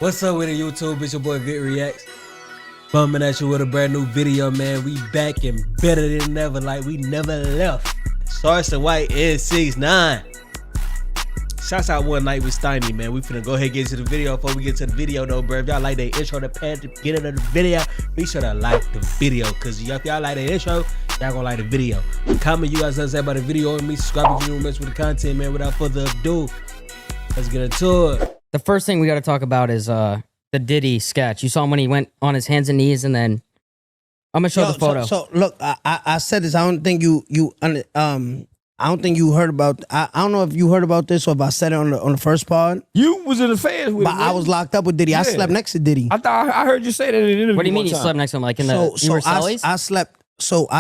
What's up with it, YouTube? It's your boy Vick Reacts. Bumming at you with a brand new video, man. We back and better than ever, like we never left. Charleston White and 6ix9ine. Shouts out One Night with Steiny, man. We finna go ahead and get to the video. Before we get to the video, though, bro, if y'all like the intro, the pad to get into the video, be sure to like the video. Cause if y'all like the intro, y'all gonna like the video. Comment you guys say about the video and me. Subscribe if you don't mess with the content, man. Without further ado, let's get into it. The first thing we got to talk about is the Diddy sketch. You saw him when he went on his hands and knees, and then I'm gonna show the photo. So look, I said this. I don't think I don't think you heard about. I don't know if you heard about this or if I said it on the first pod. You was in the fans with but him. I was locked up with Diddy. Yeah. I slept next to Diddy. I thought I heard you say that in the interview. What do you mean you slept next to him? Like in the you were cellies? I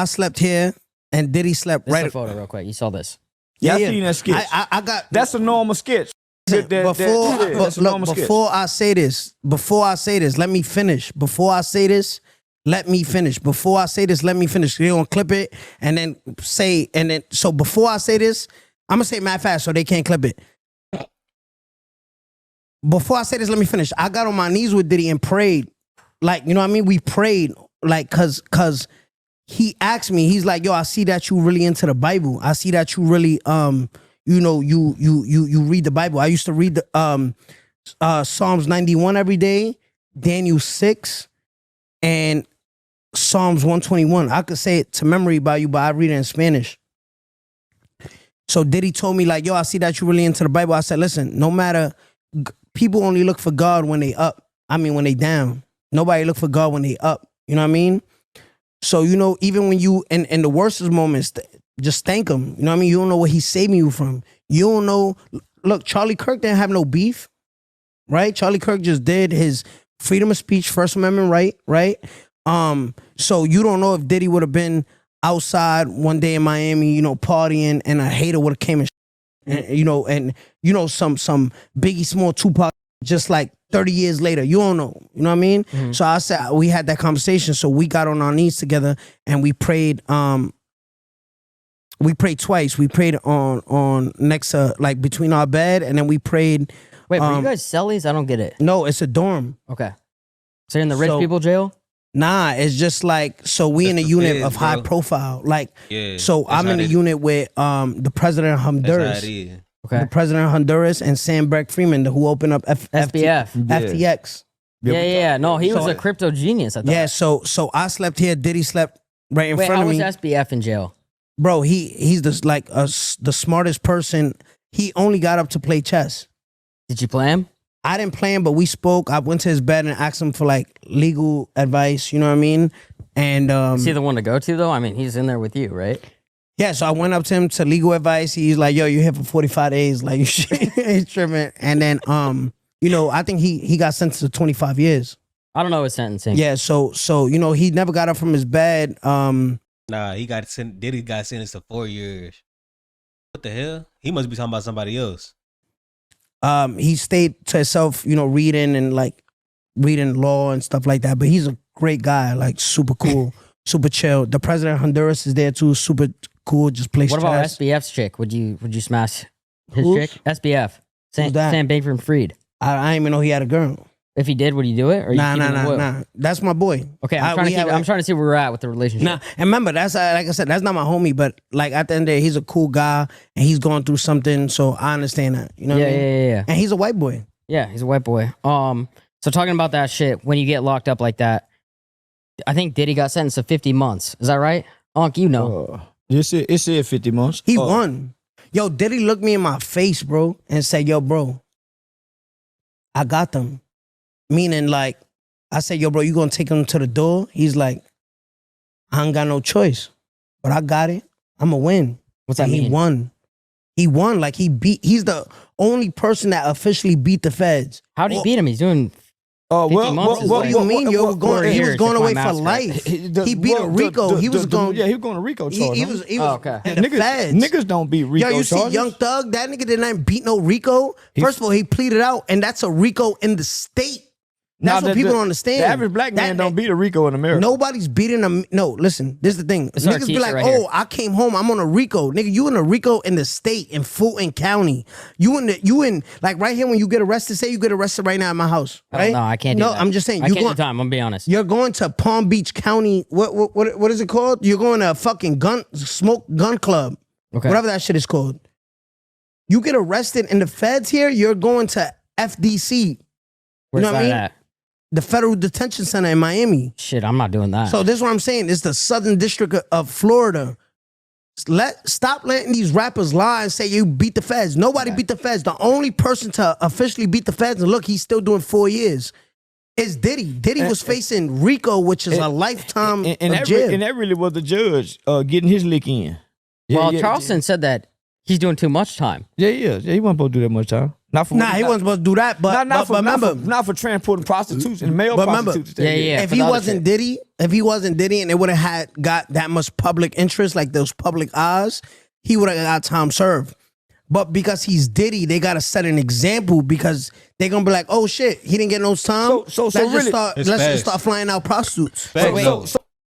slept here and Diddy slept this right. Is a photo real quick. You saw this? Yeah, I seen that sketch. I got. That's a normal sketch. Before I say this, let me finish. Before I say this, let me finish. You're gonna clip it and then say, so before I say this, I'm gonna say it mad fast so they can't clip it. Before I say this, let me finish. I got on my knees with Diddy and prayed. Like, you know what I mean? We prayed, like, cause he asked me, he's like, yo, I see that you really into the Bible. I see that you really, you know, you read the Bible. I used to read the Psalms 91 every day, Daniel 6, and Psalms 121. I could say it to memory by you, but I read it in Spanish. So Diddy told me, like, yo, I see that you really into the Bible. I said, listen, no matter, people only look for God when they up. I mean, when they down. Nobody look for God when they up. You know what I mean? So, you know, even when you, in the worstest moments, just thank him. You know what I mean? You don't know what he's saving you from. You don't know. Look, Charlie Kirk didn't have no beef, right? Charlie Kirk just did his freedom of speech, First Amendment right? So you don't know if Diddy would have been outside one day in Miami, you know, partying, and a hater would have came and you know, some Biggie Small, Tupac, just like 30 years later. You don't know. You know what I mean? Mm-hmm. So I said, we had that conversation. So we got on our knees together and we prayed. We prayed twice. We prayed on next to, like, between our bed, and then we prayed. Wait, were you guys cellies? I don't get it. No, it's a dorm. Okay. So you're in the rich people jail? Nah, it's just like, so we in a unit of high profile. Like, yeah, so I'm in a unit with the president of Honduras. Okay. The president of Honduras and Sam Breck-Freeman, who opened up SBF. FTX. Yeah. No, he was a crypto genius, I thought. Yeah, so I slept here. Diddy slept right in front of me. How was SBF in jail? Bro, he's just like the smartest person. He only got up to play chess. Did you play him? I didn't play him, but we spoke. I went to his bed and asked him for, like, legal advice. You know what I mean? And is he the one to go to, though? I mean, he's in there with you, right? Yeah, so I went up to him to legal advice. He's like, yo, you're here for 45 days. Like, you ain't tripping. And then, you know, I think he got sentenced to 25 years. I don't know his sentencing. Yeah, so you know, he never got up from his bed. Nah, Diddy got sentenced to 4 years. What the hell? He must be talking about somebody else. He stayed to himself, you know, reading law and stuff like that. But he's a great guy, like, super cool, super chill. The president of Honduras is there too, super cool. Just plays chess. What about SBF's chick? Would you smash his chick? SBF. Sam Bankman-Fried. I didn't even know he had a girl. If he did, would he do it? Or Nah. That's my boy. Okay, I'm trying to see where we're at with the relationship. Nah, and remember, that's like I said, that's not my homie. But, like, at the end of the day, he's a cool guy and he's going through something. So I understand that. You know what I mean? Yeah. And he's a white boy. Yeah, he's a white boy. So talking about that shit, when you get locked up like that, I think Diddy got sentenced to 50 months. Is that right? Unc, you know. It said 50 months. He won. Yo, Diddy looked me in my face, bro, and said, yo, bro, I got them. Meaning, like, I said, yo, bro, you gonna take him to the door? He's like, I ain't got no choice, but I got it. I'm gonna win. What's that mean? He won. He won. Like, he's the only person that officially beat the feds. How did he beat him? He's doing 50 months. What do you mean? He was going away for life. He beat a Rico. He was going to Rico charge. He was okay. in the feds. Niggas don't beat Rico Yo, you charges. see Young Thug? That nigga didn't beat no Rico. First of all, he pleaded out, and that's a Rico in the state. That's what people don't understand. The average black man don't beat a Rico in America. Nobody's beating them. No, listen, this is the thing. It's our Niggas be teacher like, right oh, here. I came home, I'm on a Rico. Nigga, you in a Rico in the state, in Fulton County. You in, like right here when you get arrested, say you get arrested right now at my house, right? No, I can't do that. No, I'm just saying. I can't do time. I'm gonna be honest. You're going to Palm Beach County, what is it called? You're going to a fucking smoke gun club. Okay. Whatever that shit is called. You get arrested in the feds here, you're going to FDC. Where's know what I that mean? at? The Federal Detention Center in Miami. Shit, I'm not doing that. So this is what I'm saying. It's the Southern District of Florida. Stop letting these rappers lie and say you beat the feds. Nobody beat the feds. The only person to officially beat the feds, and look, he's still doing 4 years, is Diddy. Diddy was facing RICO, which is a lifetime of jail. And that really was the judge getting his lick in. well, Charleston said that he's doing too much time. Yeah, he wasn't supposed to do that much time. Not for Nah, he wasn't supposed to do that. But remember, not for transporting prostitutes and male But remember- prostitutes. Yeah. if for he the other wasn't shit. Diddy, and it would have got that much public interest, like those public eyes, he would have got time served. But because he's Diddy, they gotta set an example because they're gonna be like, oh shit, he didn't get no time. So let's really- just start flying out prostitutes. Facts, though.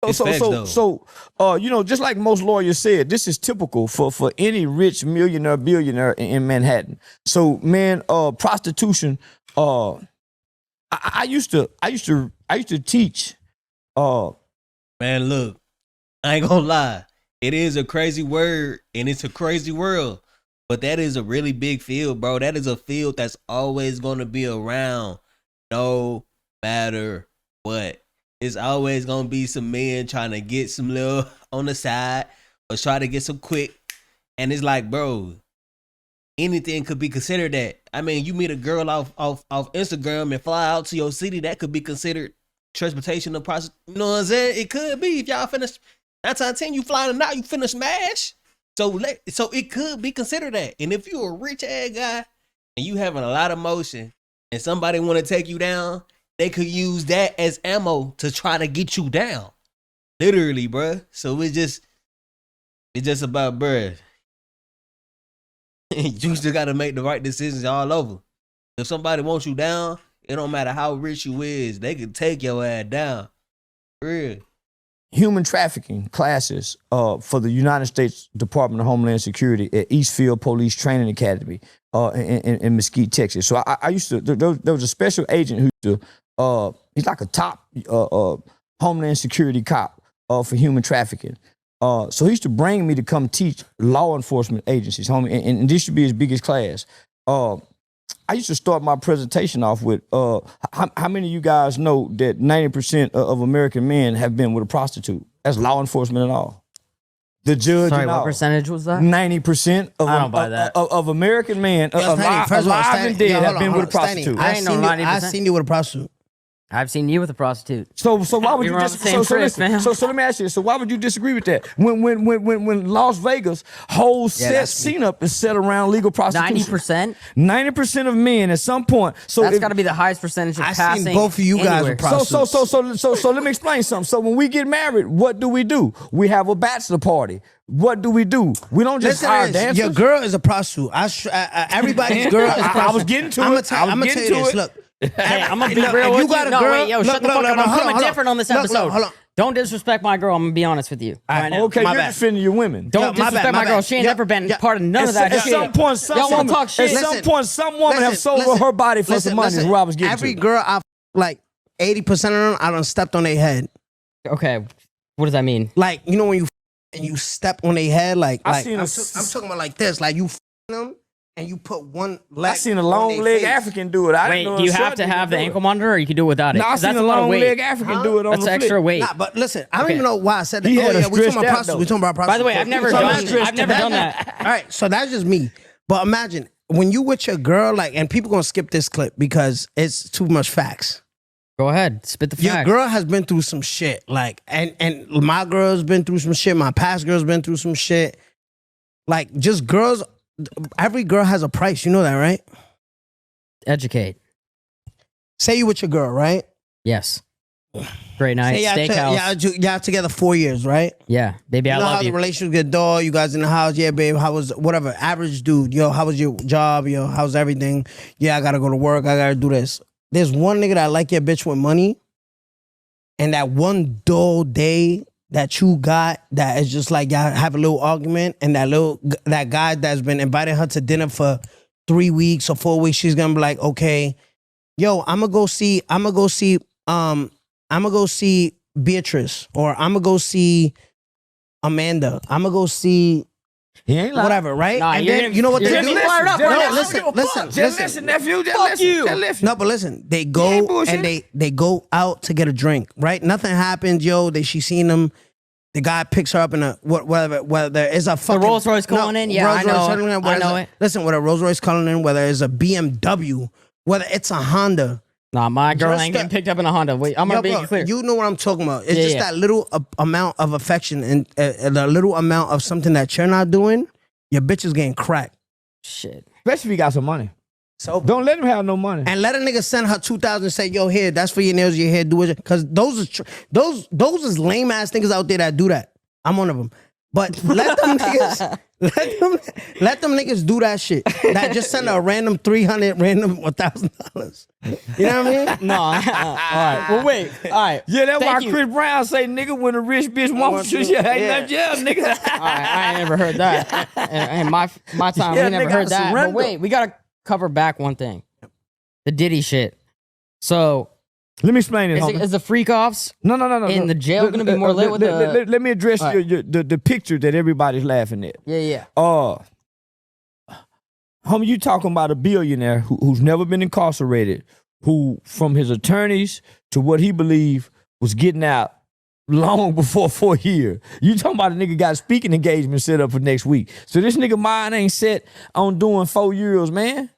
It's facts, though. You know, just like most lawyers said, this is typical for any rich millionaire, billionaire in Manhattan. So, man, prostitution. I used to teach. Man, look, I ain't gonna lie. It is a crazy word and it's a crazy world. But that is a really big field, bro. That is a field that's always gonna be around no matter what. It's always gonna be some men trying to get some little on the side or try to get some quick. And it's like, bro, anything could be considered that. I mean, you meet a girl off Instagram and fly out to your city, that could be considered transportation of prostitution. You know what I'm saying? It could be if y'all finish 9 times 10, you flying out, you finna smash. So it could be considered that. And if you're a rich ass guy and you having a lot of motion and somebody want to take you down, they could use that as ammo to try to get you down. Literally, bruh. So it's just about, bruh. You still got to make the right decisions all over. If somebody wants you down, it don't matter how rich you is, they can take your ass down. For real. Human trafficking classes for the United States Department of Homeland Security at Eastfield Police Training Academy in Mesquite, Texas. So I used to, there was a special agent who used to, he's like a top Homeland Security cop for human trafficking. So he used to bring me to come teach law enforcement agencies, homie, and this should be his biggest class. I used to start my presentation off with, how many of you guys know that 90% of American men have been with a prostitute? That's law enforcement and all. The judge Sorry, and what all. percentage was that? 90% of, I don't buy that. of American men, alive and dead, have been with a prostitute. I ain't no 90%. I seen you with a prostitute. I've seen you with a prostitute. So why would We you were on the same trip, man. So let me ask you. So why would you disagree with that? When Las Vegas whole scene up is set around legal prostitution. 90%? 90% of men at some point. So That's if- got to be the highest percentage of I passing. seen both of you guys anywhere. with prostitutes. So let me explain something. So when we get married, what do? We have a bachelor party. What do? We don't just Listen hire to this. dancers. Your girl is a prostitute. Everybody's girl is a prostitute. I was getting to it. I'm gonna tell you this. Look. Hey, I'm gonna be Look, real if with you got a No, girl- wait, yo, look, shut the look, fuck look, up. I'm hold coming on. different on this Look, episode. hold on. Don't disrespect my girl. I'm gonna be honest with you. Right now. Okay, My you're bad. defending your women. Don't my disrespect bad, my my girl. bad. She ain't Yeah, never been yeah. part of none of that At shit. some point, Y'all want to talk shit? some woman have sold her body for some money. Is where I was getting Every to. girl, I like 80% of them, I done stepped on their head. Okay, what does that mean? Like, you know when you step on their head, like I like seen I'm a- talking about like this, like you them and you put one leg. I seen a on long their leg face. African do it. I Wait, didn't know do you a have short to nigga have the do it. ankle monitor, or you can do it without it? No, I 'Cause seen that's a a lot of long weight. leg African do it on That's the extra flip. weight. Nah, but listen, I don't Okay. even know why I said that. He Oh had a yeah, we talking stretched about out, prostitutes. though. We talking about By prostitutes. the way, I've never So done. imagine- I've never done that. All right, so that's just me. But imagine when you with your girl, like, and people gonna skip this clip because it's too much facts. Go ahead, spit the Your fact. girl has been through some shit, like, and my girl's been through some shit. My past girl's been through some shit. Like, just girls. Every girl has a price. You know that, right? Educate. Say you with your girl, right? Yes. Great night. Say Steakhouse. y'all together 4 years, right? Yeah, baby, I You know how love the you. relationship get dull. You guys in the house, yeah, babe. How was whatever average dude? Yo, how was your job? Yo, how's everything? Yeah, I gotta go to work. I gotta do this. there's one nigga that like your bitch with money, and that one dull day that you got that is just like y'all have a little argument, and that guy that's been inviting her to dinner for 3 weeks or 4 weeks, she's gonna be like, okay, yo, I'm gonna go see Beatrice, or I'm gonna go see Amanda. I'm gonna go see He ain't lying. whatever, right? Nah, and you're then gonna- you know what you're they gonna do? be fired up No, right now. listen, nephew. Just listen. No, but listen, they ain't go bullshit. and they go out to get a drink, right? Nothing happens, yo. She seen them. The guy picks her up in a whether it's a fucking Rolls Royce Cullinan? Yeah, I know. I know it. Listen, with a Rolls Royce Cullinan, whether it's a BMW, whether it's a Honda. Nah, my girl Just ain't that- getting picked up in a Honda. Wait, I'm Yo, gonna be bro, clear. you know what I'm talking about. It's Yeah, just yeah. that little amount of affection and a little amount of something that you're not doing. Your bitch is getting cracked. Shit. Especially if he got some money. So Don't let him have no money. and let a nigga send her 2,000 and say, yo, here, that's for your nails, your hair, do it. Because those is lame ass niggas out there that do that. I'm one of them. But let them niggas, let them niggas do that shit. That just send a random 300, random $1,000. You know what I mean? No. All right. Well, wait. All right. Yeah, that's why Thank you. Chris Brown say, nigga, when a rich bitch wants you, yeah, ain't no jail, nigga. All right, I ain't never heard that. And my time, Yeah, we never nigga, heard I that. surrender. But wait, we gotta cover back one thing. The Diddy shit. So Let me explain it, homie. is the freak offs No. in the jail gonna be more lit with the? Let me address All right. the picture that everybody's laughing at. Yeah. Homie, you talking about a billionaire who's never been incarcerated, who from his attorneys to what he believed was getting out long before 4 years. You talking about a nigga got a speaking engagement set up for next week. So this nigga mind ain't set on doing 4 years, man.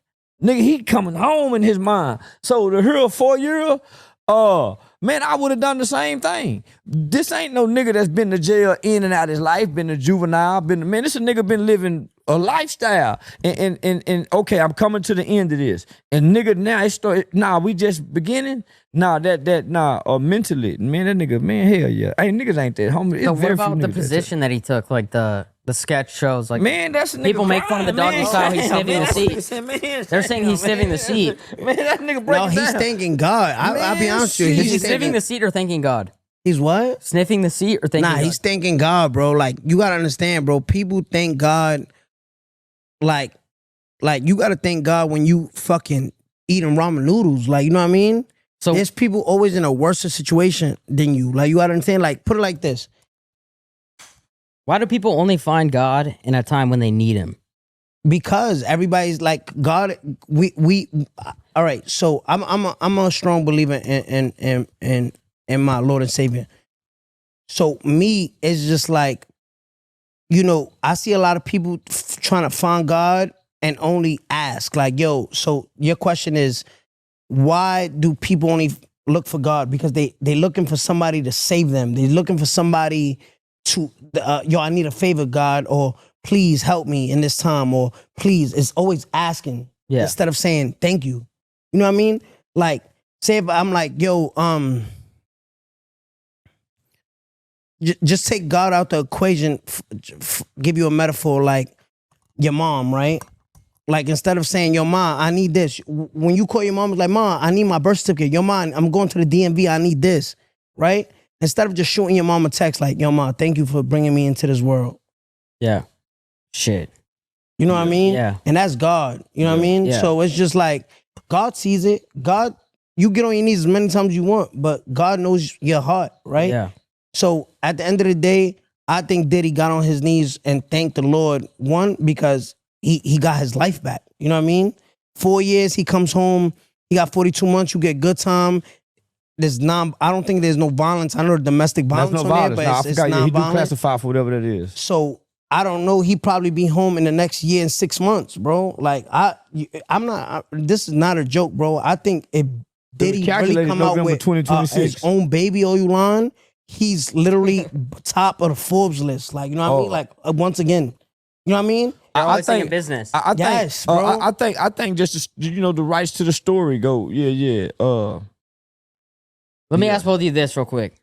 Nigga, he coming home in his mind. So to hear a 4 year, man, I would have done the same thing. This ain't no nigga that's been to jail in and out his life, been a juvenile, man, this a nigga been living a lifestyle. And okay, I'm coming to the end of this. And nigga, now it started, we just beginning. Mentally, man, that nigga, man, hell yeah. Hey, niggas ain't that, homie. So what about the position that he took, like the sketch shows, like Man, that's a nigga. people make fun of the doggy style. He's sniffing the seat. They're saying he's sniffing the seat. Man, that nigga break No, he's thanking God. I'll be honest with you. Is he sniffing the seat or thanking God? He's what? Sniffing the seat or thanking God? He's thanking God, bro. Like, you gotta understand, bro. People thank God, like you gotta thank God when you fucking eating ramen noodles. Like, you know what I mean? So There's people always in a worse situation than you. Like, you gotta understand. Like, put it like this. why do people only find God in a time when they need him? Because everybody's like, God, we all right. So I'm a strong believer in my Lord and Savior. So me, it's just like, you know, I see a lot of people trying to find God and only ask, like, yo, so your question is, why do people only look for God? Because they looking for somebody to save them. They're looking for somebody to, yo, I need a favor, God, or please help me in this time, or please. It's always asking instead of saying thank you. You know what I mean? Like, say if I'm like, yo, just take God out the equation. Give you a metaphor like your mom, right? Like, instead of saying, yo, mom, I need this. When you call your mom, it's like, mom, I need my birth certificate. Yo, mom, I'm going to the DMV. I need this, right? Instead of just shooting your mom a text like, yo, mom, thank you for bringing me into this world. Yeah. Shit. You know what I mean? Yeah. And that's God. You know what I mean? Yeah. So it's just like, God sees it. God, you get on your knees as many times as you want, but God knows your heart, right? Yeah. So at the end of the day, I think Diddy got on his knees and thanked the Lord, one, because he got his life back. You know what I mean? 4 years, he comes home, he got 42 months, you get good time. I don't think there's no violence. I know domestic violence That's no on violence. there, Nah, I but it's forgot. Yeah, he do non-violent. classify for whatever that is. So I don't know. He probably be home in the next year and 6 months, bro. Like, this is not a joke, bro. I think if Diddy really calculated come out November with 2026. his own baby Oyulan, he's literally top of the Forbes list. Like, you know what I mean? Like, once again, you know what I mean? They're I always think- thinking business. I think, Yes, bro. I think just the rights to the story go. Yeah. Let me ask both of you this real quick.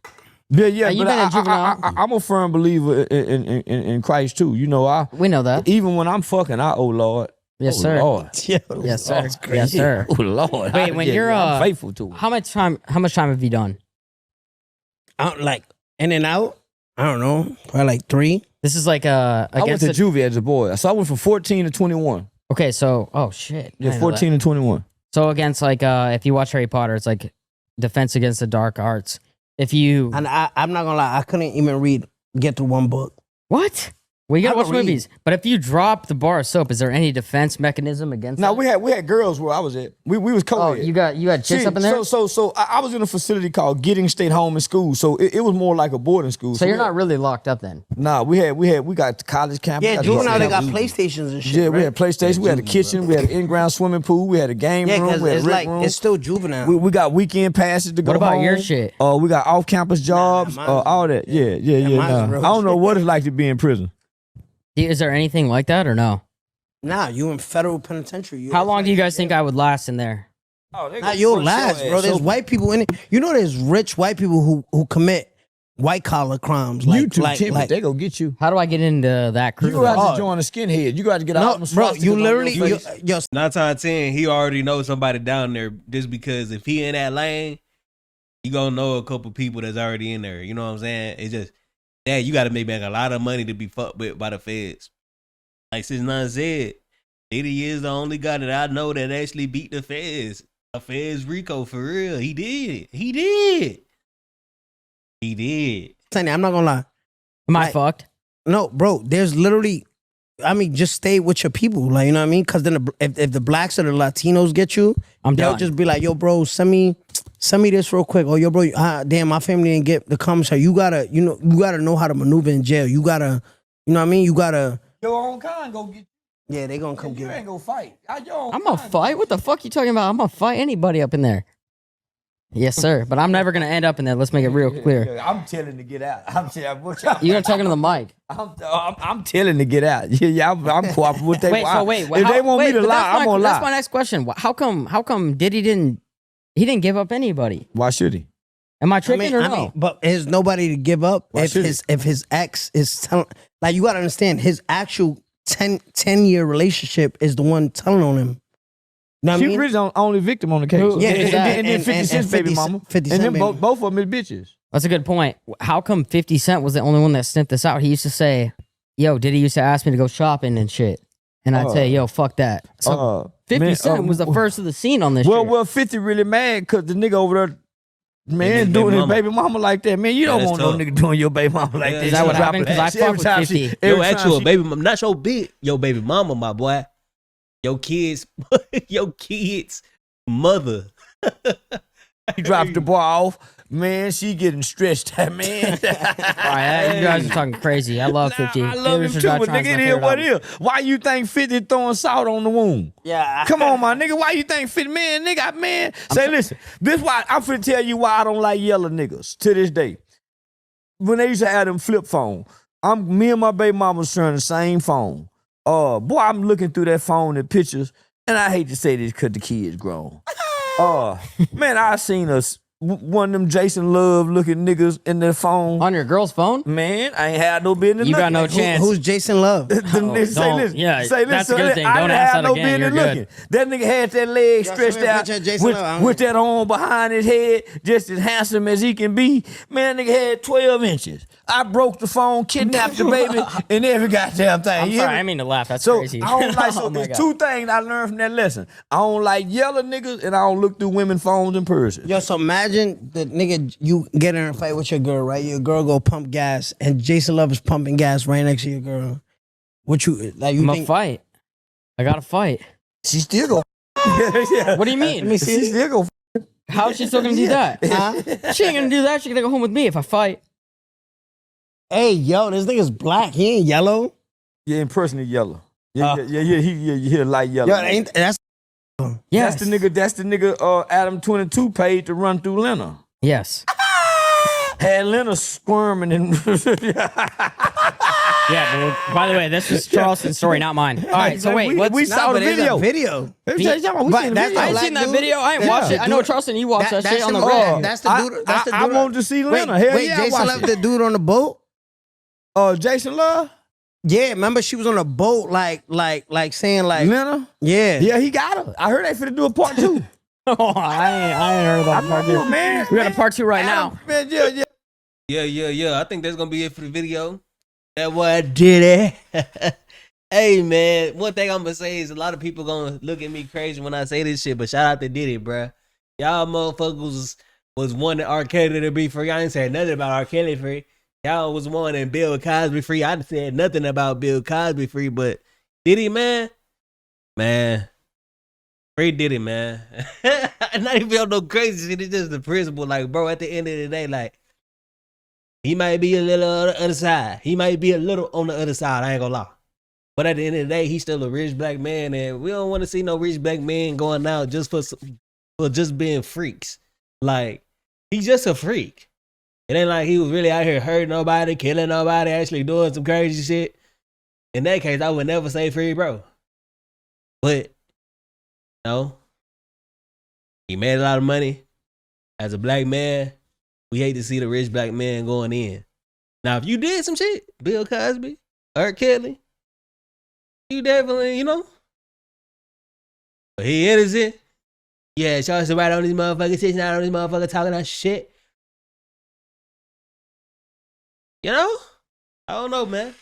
Yeah. you But been a juvenile? I'm a firm believer in Christ too. You know, We know that. even when I'm fucking, I oh Lord. Yes, Oh, sir. Lord. Yo, Yes, sir. that's crazy. Yes, sir. Oh Lord. Wait, when you're I'm faithful to it. how much time have you done? Like in and out. I don't know, probably like 3. This is like I went against to juvie as a boy, so I went from 14 to 21. okay, so oh shit. I Yeah, didn't know that. 14 and 21. So against like if you watch Harry Potter, it's like Defense Against the Dark Arts. If you And I'm not gonna lie, I couldn't even get through one book. what? Well, you gotta I watch can read. movies. But if you drop the bar of soap, is there any defense mechanism against? Now that? we had girls where I was at. We was co-ed. Oh, you got chicks up in there. So I was in a facility called Getting Stayed Home in School. So it was more like a boarding school. So you're we had- not really locked up then. Nah, we got college campus. Yeah, got juvenile they got campus. PlayStations and shit. Yeah, we right? had PlayStation. We had a kitchen. We had an in-ground swimming pool. We had a game Yeah, room. because We had it's a rec like room. it's still juvenile. We got weekend passes to go What about home. your shit? We got off-campus jobs. mine's- All that. Yeah. mine's Nah. real I don't know shit. what it's like to be in prison. Is there anything like that or no? Nah, you in federal penitentiary. How long do you guys think I would last in there? Oh, they Nah, you'll last, bro. There's white people in it. You know, there's rich white people who commit white collar crimes. You too timid. They go get you. How do I get into that crew? You gonna have Oh. to join a skinhead. You got to get no, out. bro. You literally, yo, 9 times out of 10, he already knows somebody down there just because if he in that lane, you gonna know a couple people that's already in there. You know what I'm saying? It's just that you got to make back a lot of money to be fucked with by the feds. Like 6ix9ine said, Diddy is the only guy that I know that actually beat the feds. A feds Rico for real. He did. Steiny, I'm not gonna lie. Am I Like- fucked? No, bro. There's literally, I mean, just stay with your people. Like, you know what I mean? Because then if the blacks or the Latinos get you, I'm they'll done. just be like, yo, bro, send me this real quick. Or yo, bro, damn, my family didn't get the commissary. You gotta know how to maneuver in jail. You gotta, you know what I mean? You gotta. Your own kind go get. Yeah, they gonna come You get ain't you. gonna fight. I'm gonna fight. What the fuck you talking about? I'm gonna fight anybody up in there. Yes, sir. But I'm never gonna end up in there. Let's make it real clear. I'm telling to get out. I'm telling. What y'all- You gotta talk into the mic. I'm telling to get out. Yeah, I'm cooperating with they. Wait, so wait. If they want me to but lie, that's I'm gonna That's my lie. next question. How come Diddy didn't give up anybody? Why should he? Am I tripping or no? But there's nobody to give up Why should if his ex is telling. Like, you gotta understand, his actual 10-year relationship is the one telling on him. You know what I She mean? really the only victim on the case. Who- Yeah, who is and, that? and, and then 50 and Cent's baby 50 mama. 50 And Cent then baby. both of them is bitches. That's a good point. How come 50 Cent was the only one that sniffed this out? He used to say, yo, Diddy used to ask me to go shopping and shit. And I'd say, yo, fuck that. So 50 man, Cent was the first of the scene on this Well, shit. well, 50 really mad because the nigga over there, man, his doing baby his mama. baby mama like that. Man, you don't that's want no tough. nigga doing your baby mama like Yeah, that. is that She what drop happened? it. 'Cause I She- fuck every with time 50. she- every Your time actual she- baby mama, not your big, your baby mama, my boy. Your kids, your kids' mother. He dropped the ball off. Man, she getting stretched out, man. All right, you guys are talking crazy. I love 50. I love him Favorite too, but Shazatron's nigga, my it is favorite what album. it is. Why you think 50 throwing salt on the wound? Yeah. Come on, my nigga. Why you think 50? Man, nigga, man. Say, listen. This why I'm finna tell you why I don't like yellow niggas to this day. When they used to have them flip phone, me and my baby mama was sharing the same phone. Boy, I'm looking through that phone and pictures, and I hate to say this because the kid's grown. Man, I seen one of them Jason Love looking niggas in their phone. On your girl's phone? Man, I ain't had no business. You got looking. no chance. Who's Jason Love? The nigga say don't. listen. Yeah, say that's listen. a good thing. I Don't didn't ask have that no again. business You're looking. That nigga had that leg Y'all stretched seen a out picture of Jason Love? with that arm behind his head, just as handsome as he can be. Man, nigga had 12 inches. I broke the phone, kidnapped the baby, and every goddamn thing. I'm You hear sorry, me? I didn't mean to laugh. That's So crazy. I don't like. So Oh my there's God. two things I learned from that lesson. I don't like yellow niggas, and I don't look through women phones and purses. Yo, so imagine the nigga, you get in a fight with your girl, right? Your girl go pump gas, and Jason Love is pumping gas right next to your girl. What you like? You I'm a think? fight. I gotta fight. She still go. Yeah. What do you mean? Let me see. She still go. How is she still gonna do that? Huh? She ain't gonna do that. She gonna go home with me if I fight. Hey, yo, this nigga's black. He ain't yellow. Yeah, in person he yellow. Yeah, he a light yellow. Yo, ain't that's Yes. That's the nigga Adam 22 paid to run through Leonard. Yes. Had Leonard squirming and Yeah, dude. By the way, this is Charleston's story, not mine. All right, so wait, what's we saw the but it's video. a video. We But seen the that's video. I ain't black seen that dude? video. I ain't Yeah. watched it. I know Dude, Charleston, you watched that, shit that's on the the- red. That's the dude. That's the I dude. wanted to see Wait, Leonard. Hell wait, yeah, I Jason watched Love, it. the dude on the boat. Jason Love? Yeah, remember she was on a boat, like saying like, Lena? yeah, Yeah, he got her. I heard they finna do a part 2. Oh, I ain't heard about part 2. Man, We got a part 2 right now. Man, yeah. Yeah. I think that's gonna be it for the video. That boy Diddy. Hey man, one thing I'm gonna say is a lot of people gonna look at me crazy when I say this shit, but shout out to Diddy, bruh. Y'all motherfuckers was wanting R. Kelly to be free. I ain't said nothing about R. Kelly free. Y'all was wanting Bill Cosby free. I didn't say nothing about Bill Cosby free, but Diddy, man, free Diddy, man. Not even on no crazy shit. It's just the principle. Like, bro, at the end of the day, like, he might be a little on the other side. He might be a little on the other side. I ain't gonna lie. But at the end of the day, he's still a rich black man, and we don't want to see no rich black man going out just for just being freaks. Like, he's just a freak. It ain't like he was really out here hurting nobody, killing nobody, actually doing some crazy shit. In that case, I would never say free, bro. But, no. He made a lot of money. As a black man, we hate to see the rich black man going in. Now, if you did some shit, Bill Cosby, R. Kelly, you definitely, you know. But he innocent. Yeah, Charleston White on these motherfuckers, 6ix9ine on these motherfuckers talking that shit. You know? I don't know, man.